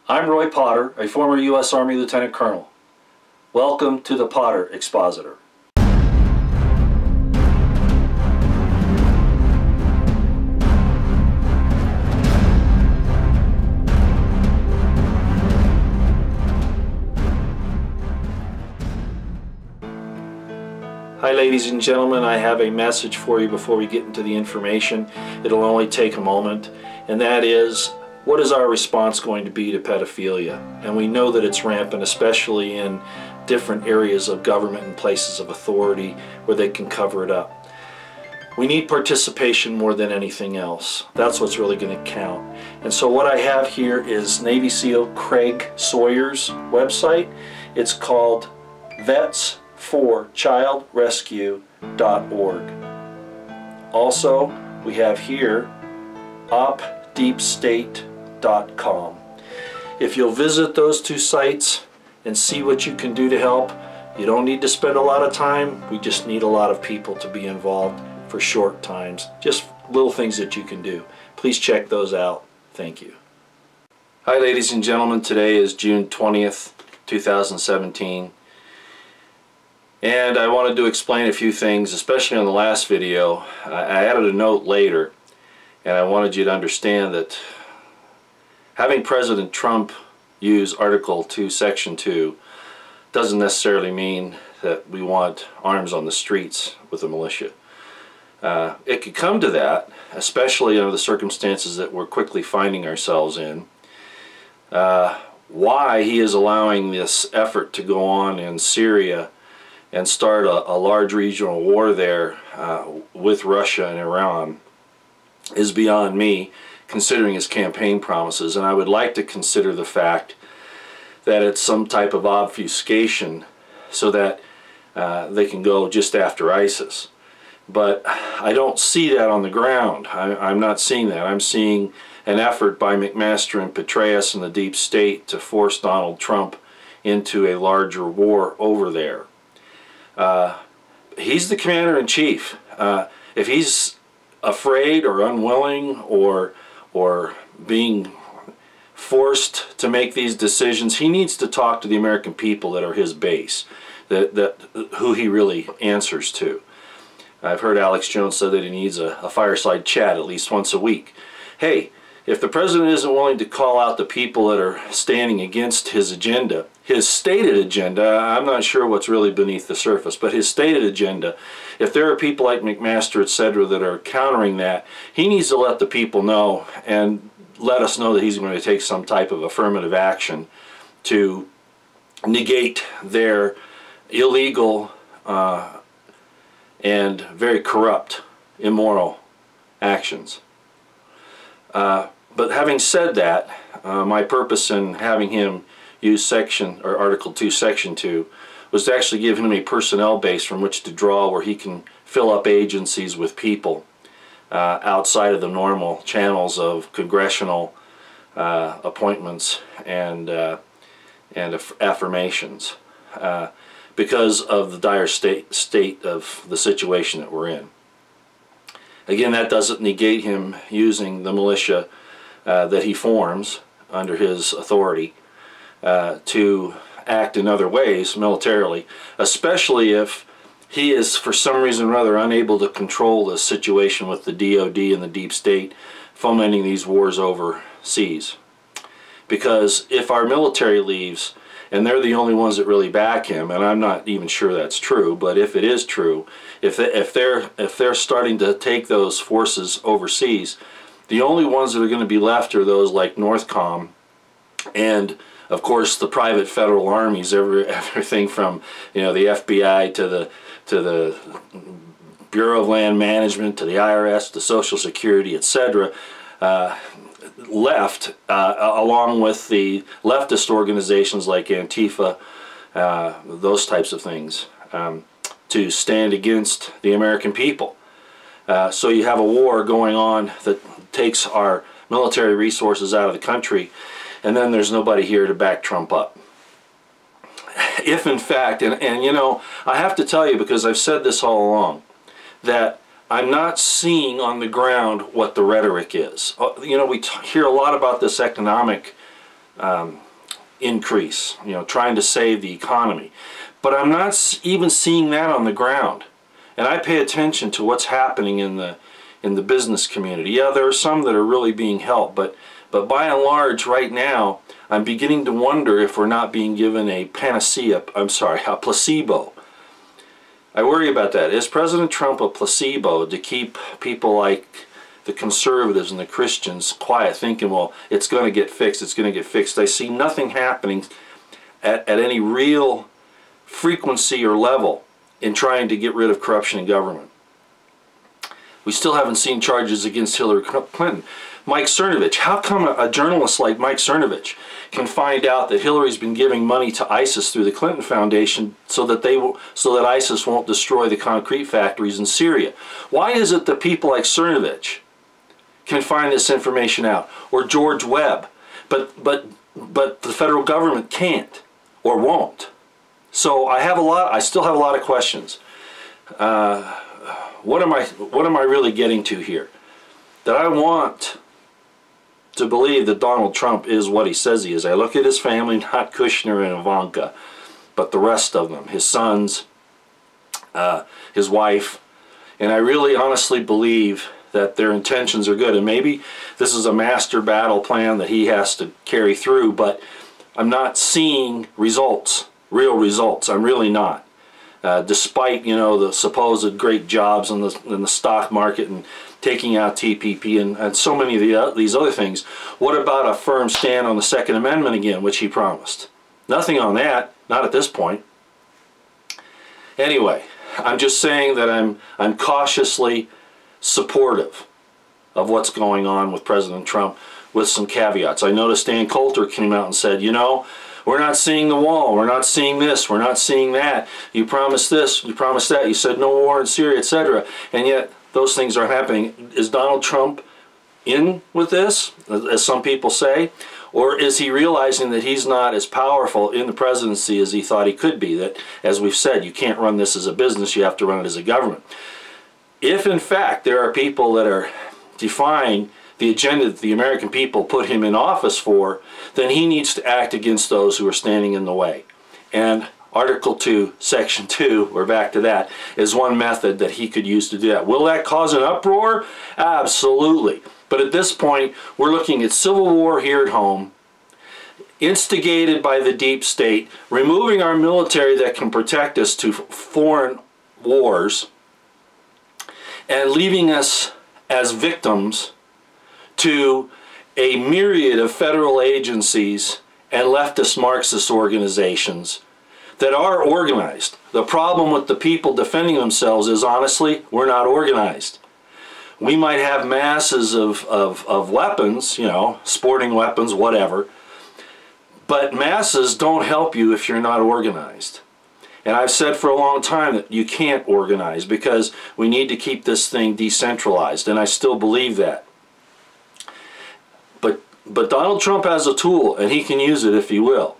I'm Roy Potter, a former U.S. Army Lieutenant Colonel. Welcome to the Potter Expositor. Hi ladies and gentlemen, I have a message for you before we get into the information. It'll only take a moment, and that is, what is our response going to be to pedophilia? And we know that it's rampant, especially in different areas of government and places of authority where they can cover it up. We need participation more than anything else. That's what's really going to count. And so what I have here is Navy SEAL Craig Sawyer's website. It's called vetsforchildrescue.org. Also, we have here opdeepstate.com. If you'll visit those two sites and see what you can do to help, you don't need to spend a lot of time. We just need a lot of people to be involved for short times. Just little things that you can do. Please check those out. Thank you. Hi ladies and gentlemen, today is June 20th, 2017. And I wanted to explain a few things, especially on the last video. I added a note later, and I wanted you to understand that having President Trump use Article 2, Section 2 doesn't necessarily mean that we want arms on the streets with the militia. It could come to that, especially under the circumstances that we're quickly finding ourselves in. Why he is allowing this effort to go on in Syria and start a large regional war there with Russia and Iran is beyond me, considering his campaign promises. And I would like to consider the fact that it's some type of obfuscation so that they can go just after ISIS. But I don't see that on the ground. I'm not seeing that. I'm seeing an effort by McMaster and Petraeus and the deep state to force Donald Trump into a larger war over there. He's the commander-in-chief. If he's afraid or unwilling or being forced to make these decisions, he needs to talk to the American people that are his base, who he really answers to. I've heard Alex Jones say that he needs a fireside chat at least once a week. Hey, if the president isn't willing to call out the people that are standing against his agenda, his stated agenda, I'm not sure what's really beneath the surface, but his stated agenda, if there are people like McMaster, etc., that are countering that, he needs to let the people know and let us know that he's going to take some type of affirmative action to negate their illegal and very corrupt, immoral actions. But having said that, my purpose in having him use Article 2, Section 2 was to actually give him a personnel base from which to draw where he can fill up agencies with people outside of the normal channels of congressional appointments and affirmations because of the dire state of the situation that we're in. Again, that doesn't negate him using the militia that he forms under his authority to act in other ways militarily, especially if he is for some reason or other unable to control the situation with the DOD and the deep state fomenting these wars overseas. Because if our military leaves, and they're the only ones that really back him, and I'm not even sure that's true, but if it is true, if they're starting to take those forces overseas, the only ones that are going to be left are those like Northcom and of course the private federal armies, everything from the FBI to the Bureau of Land Management to the IRS to Social Security, etc., left along with the leftist organizations like Antifa, those types of things, to stand against the American people. So you have a war going on that takes our military resources out of the country, and then there's nobody here to back Trump up. If in fact, and I have to tell you, because I've said this all along, that I'm not seeing on the ground what the rhetoric is. We hear a lot about this economic increase, trying to save the economy. But I'm not even seeing that on the ground. And I pay attention to what's happening in the business community. Yeah, there are some that are really being helped, but by and large right now, I'm beginning to wonder if we're not being given a a placebo. I worry about that. Is President Trump a placebo to keep people like the conservatives and the Christians quiet, thinking, well, it's going to get fixed, it's going to get fixed? I see nothing happening at any real frequency or level in trying to get rid of corruption in government. We still haven't seen charges against Hillary Clinton. Mike Cernovich, how come a journalist like Mike Cernovich can find out that Hillary's been giving money to ISIS through the Clinton Foundation so that ISIS won't destroy the concrete factories in Syria? Why is it that people like Cernovich can find this information out, or George Webb, but the federal government can't or won't? So I still have a lot of questions. What am I really getting to here? That I want to believe that Donald Trump is what he says he is. I look at his family, not Kushner and Ivanka, but the rest of them, his sons, his wife, and I really honestly believe that their intentions are good. And maybe this is a master battle plan that he has to carry through, but I'm not seeing results, real results. I'm really not. Despite the supposed great jobs in the stock market and taking out TPP and so many of these other things, what about a firm stand on the Second Amendment again, which he promised? Nothing on that, not at this point. Anyway, I'm just saying that I'm cautiously supportive of what's going on with President Trump, with some caveats. I noticed Dan Coulter came out and said, we're not seeing the wall, we're not seeing this, we're not seeing that. You promised this, you promised that, you said no war in Syria, etc. And yet those things are happening. Is Donald Trump in with this, as some people say? Or is he realizing that he's not as powerful in the presidency as he thought he could be? That, as we've said, you can't run this as a business, you have to run it as a government. If in fact there are people that are defying the agenda that the American people put him in office for, then he needs to act against those who are standing in the way. And Article 2, Section 2, we're back to that, is one method that he could use to do that. Will that cause an uproar? Absolutely. But at this point, we're looking at civil war here at home, instigated by the deep state, removing our military that can protect us to foreign wars, and leaving us as victims to a myriad of federal agencies and leftist Marxist organizations that are organized. The problem with the people defending themselves is, honestly, we're not organized. We might have masses of weapons, sporting weapons, whatever, but masses don't help you if you're not organized. And I've said for a long time that you can't organize because we need to keep this thing decentralized, and I still believe that. But Donald Trump has a tool, and he can use it if he will.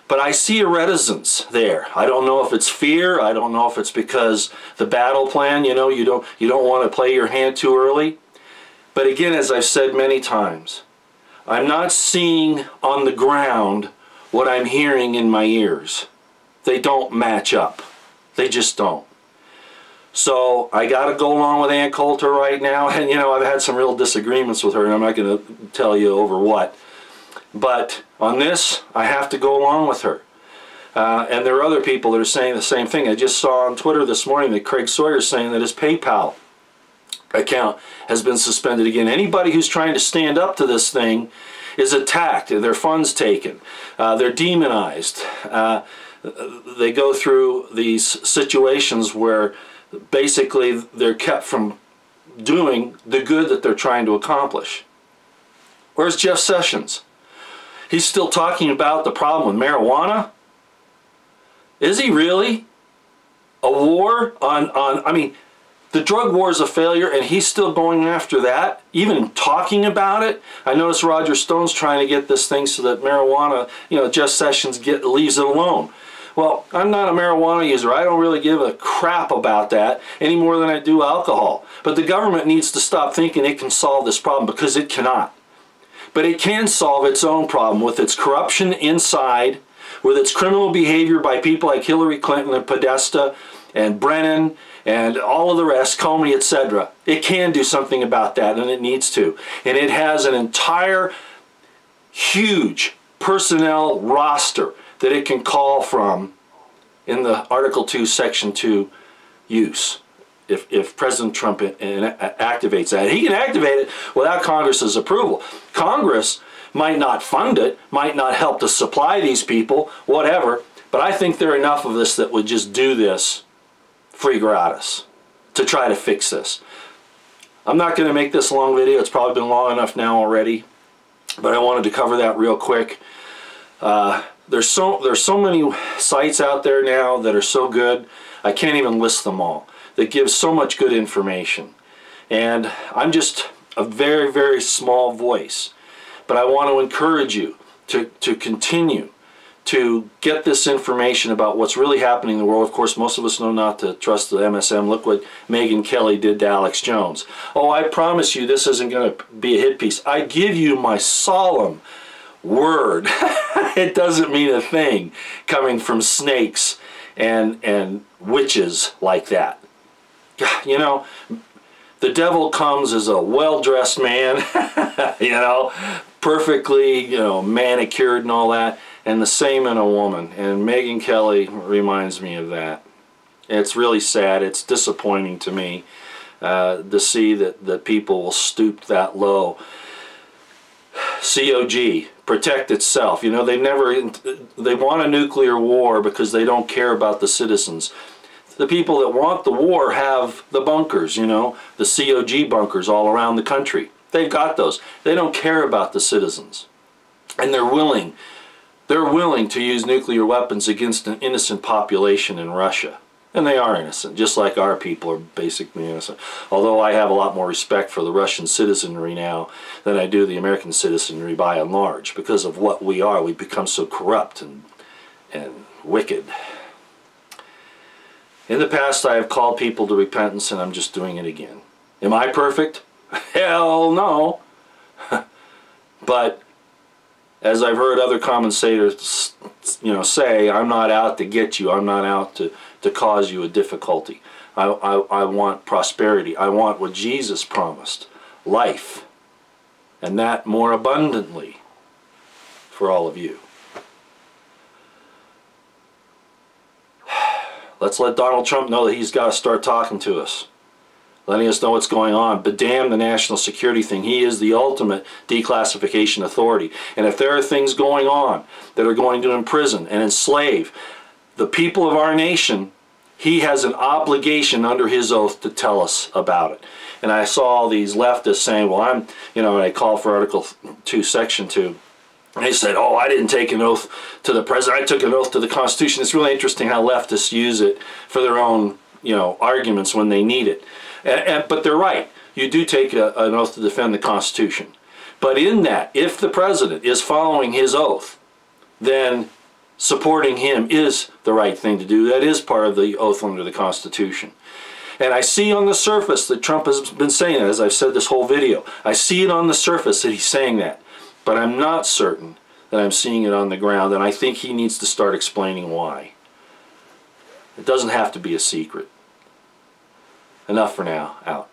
But I see a reticence there. I don't know if it's fear. I don't know if it's because the battle plan, you don't want to play your hand too early. But again, as I've said many times, I'm not seeing on the ground what I'm hearing in my ears. They don't match up. They just don't. So I got to go along with Ann Coulter right now, and I've had some real disagreements with her, and I'm not going to tell you over what. But on this, I have to go along with her. And there are other people that are saying the same thing. I just saw on Twitter this morning that Craig Sawyer is saying that his PayPal account has been suspended again. Anybody who's trying to stand up to this thing is attacked, their funds taken, they're demonized. They go through these situations where basically they're kept from doing the good that they're trying to accomplish. Where's Jeff Sessions? He's still talking about the problem with marijuana? Is he really? A war on I mean, the drug war is a failure and he's still going after that, even talking about it. I noticed Roger Stone's trying to get this thing so that marijuana, Jeff Sessions leaves it alone. Well, I'm not a marijuana user. I don't really give a crap about that any more than I do alcohol. But the government needs to stop thinking it can solve this problem, because it cannot. but it can solve its own problem with its corruption inside, with its criminal behavior by people like Hillary Clinton and Podesta and Brennan and all of the rest, Comey, etc. It can do something about that, and it needs to. And it has an entire huge personnel roster that it can call from in the Article 2, Section 2 use. If President Trump activates that. He can activate it without Congress's approval. Congress might not fund it, might not help to supply these people, whatever, but I think there are enough of us that would just do this free gratis to try to fix this. I'm not going to make this a long video. It's probably been long enough now already, but I wanted to cover that real quick. There's so many sites out there now that are so good, I can't even list them all, that give so much good information. And I'm just a very, very small voice. But I want to encourage you to continue to get this information about what's really happening in the world. Of course, most of us know not to trust the MSM. Look what Megyn Kelly did to Alex Jones. Oh, I promise you this isn't going to be a hit piece. I give you my solemn word. It doesn't mean a thing coming from snakes and witches like that. You know, the devil comes as a well-dressed man, you know, perfectly, you know, manicured and all that, and the same in a woman. And Megyn Kelly reminds me of that. It's really sad. It's disappointing to me to see that people will stoop that low. COG, protect itself. You know, they want a nuclear war because they don't care about the citizens. The people that want the war have the bunkers, you know, the COG bunkers all around the country. They've got those. They don't care about the citizens. And they're willing to use nuclear weapons against an innocent population in Russia. And they are innocent, just like our people are basically innocent. Although I have a lot more respect for the Russian citizenry now than I do the American citizenry by and large, because of what we are. We've become so corrupt and wicked. In the past, I have called people to repentance, and I'm just doing it again. Am I perfect? Hell no. But as I've heard other commentators, you know, say, I'm not out to get you. I'm not out to cause you a difficulty. I want prosperity. I want what Jesus promised, life, and that more abundantly for all of you. Let's let Donald Trump know that he's got to start talking to us, letting us know what's going on. But damn the national security thing. He is the ultimate declassification authority. And if there are things going on that are going to imprison and enslave the people of our nation, he has an obligation under his oath to tell us about it. And I saw all these leftists saying, well, you know, I call for Article 2, Section 2. And they said, oh, I didn't take an oath to the president. I took an oath to the Constitution. It's really interesting how leftists use it for their own, you know, arguments when they need it. But they're right. You do take an oath to defend the Constitution. But in that, if the president is following his oath, then supporting him is the right thing to do. That is part of the oath under the Constitution. And I see on the surface that Trump has been saying that, as I've said this whole video. I see it on the surface that he's saying that. But I'm not certain that I'm seeing it on the ground, and I think he needs to start explaining why. It doesn't have to be a secret. Enough for now. Out.